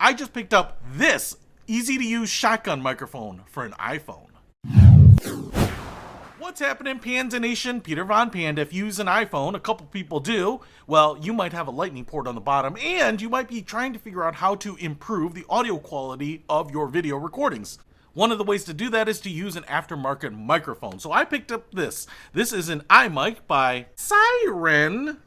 I just picked up this easy-to-use shotgun microphone for an iPhone. What's happening, Panda Nation? Peter Von Panda. If you use an iPhone, a couple people do, well, you might have a lightning port on the bottom, and you might be trying to figure out how to improve the audio quality of your video recordings. One of the ways to do that is to use an aftermarket microphone. So I picked up this. This is an iMic by SAIREN.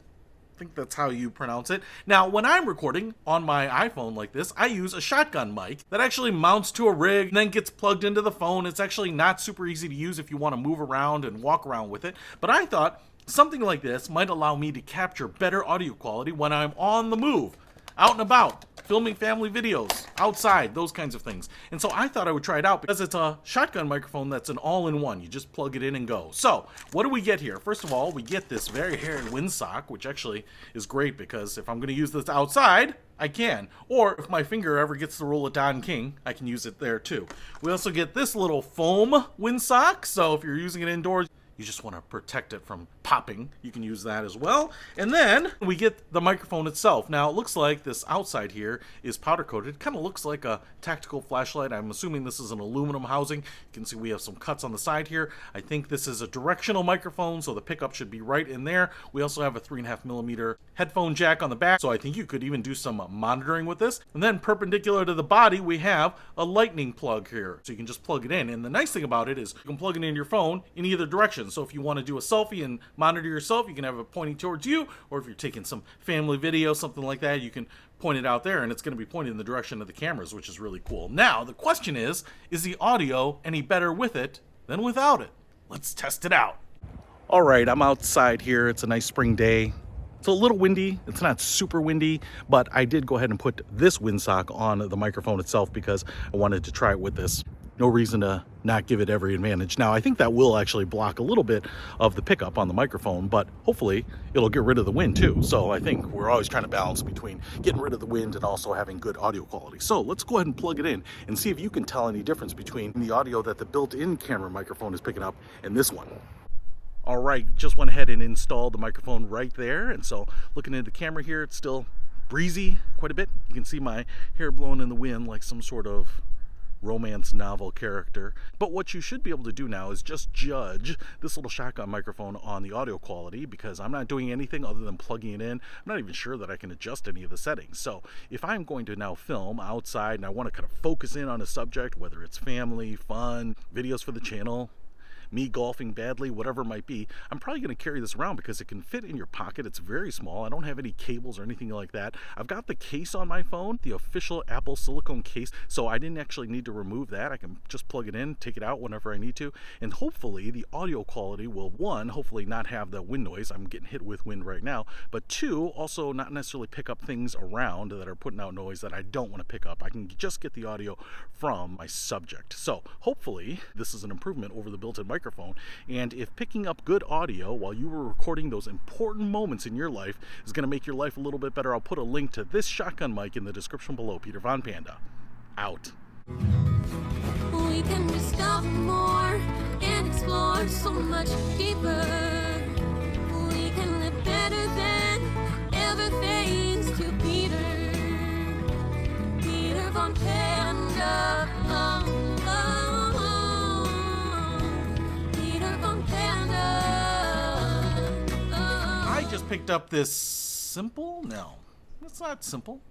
I think that's how you pronounce it. Now, when I'm recording on my iPhone like this, I use a shotgun mic that actually mounts to a rig and then gets plugged into the phone. It's actually not super easy to use if you want to move around and walk around with it. But I thought something like this might allow me to capture better audio quality when I'm on the move, out and about, filming family videos, outside, those kinds of things. And so I thought I would try it out because it's a shotgun microphone that's an all-in-one. You just plug it in and go. So what do we get here? First of all, we get this very hairy windsock, which actually is great because if I'm going to use this outside, I can. Or if my finger ever gets to roll a Don King, I can use it there too. We also get this little foam windsock, so if you're using it indoors, you just want to protect it from popping, you can use that as well. And then we get the microphone itself. Now it looks like this outside here is powder coated. It kind of looks like a tactical flashlight. I'm assuming this is an aluminum housing. You can see we have some cuts on the side here. I think this is a directional microphone, so the pickup should be right in there. We also have a 3.5mm headphone jack on the back, so I think you could even do some monitoring with this. And then perpendicular to the body, we have a lightning plug here, so you can just plug it in. And the nice thing about it is you can plug it in your phone in either direction. So if you want to do a selfie and monitor yourself, you can have it pointing towards you, or if you're taking some family video, something like that, you can point it out there and it's going to be pointed in the direction of the cameras, which is really cool. Now, the question is the audio any better with it than without it? Let's test it out. All right, I'm outside here. It's a nice spring day. It's a little windy. It's not super windy, but I did go ahead and put this windsock on the microphone itself because I wanted to try it with this. No reason to not give it every advantage. Now, I think that will actually block a little bit of the pickup on the microphone, but hopefully it'll get rid of the wind too. So I think we're always trying to balance between getting rid of the wind and also having good audio quality. So let's go ahead and plug it in and see if you can tell any difference between the audio that the built-in camera microphone is picking up and this one. All right, just went ahead and installed the microphone right there. And so looking into the camera here, it's still breezy quite a bit. You can see my hair blowing in the wind like some sort of romance novel character. But what you should be able to do now is just judge this little shotgun microphone on the audio quality, because I'm not doing anything other than plugging it in. I'm not even sure that I can adjust any of the settings. So if I'm going to now film outside and I want to kind of focus in on a subject, whether it's family, fun, videos for the channel, me golfing badly, whatever it might be, I'm probably going to carry this around because it can fit in your pocket. It's very small. I don't have any cables or anything like that. I've got the case on my phone, the official Apple silicone case, so I didn't actually need to remove that. I can just plug it in, take it out whenever I need to, and hopefully the audio quality will, one, hopefully not have the wind noise. I'm getting hit with wind right now, but two, also not necessarily pick up things around that are putting out noise that I don't want to pick up. I can just get the audio from my subject. So hopefully this is an improvement over the built-in microphone. And if picking up good audio while you were recording those important moments in your life is going to make your life a little bit better, I'll put a link to this shotgun mic in the description below. Peter Von Panda, out. We can discover more and explore so much deeper. We can live better than ever thanks to Peter. Peter Von Panda. I just picked up this simple? No, it's not simple.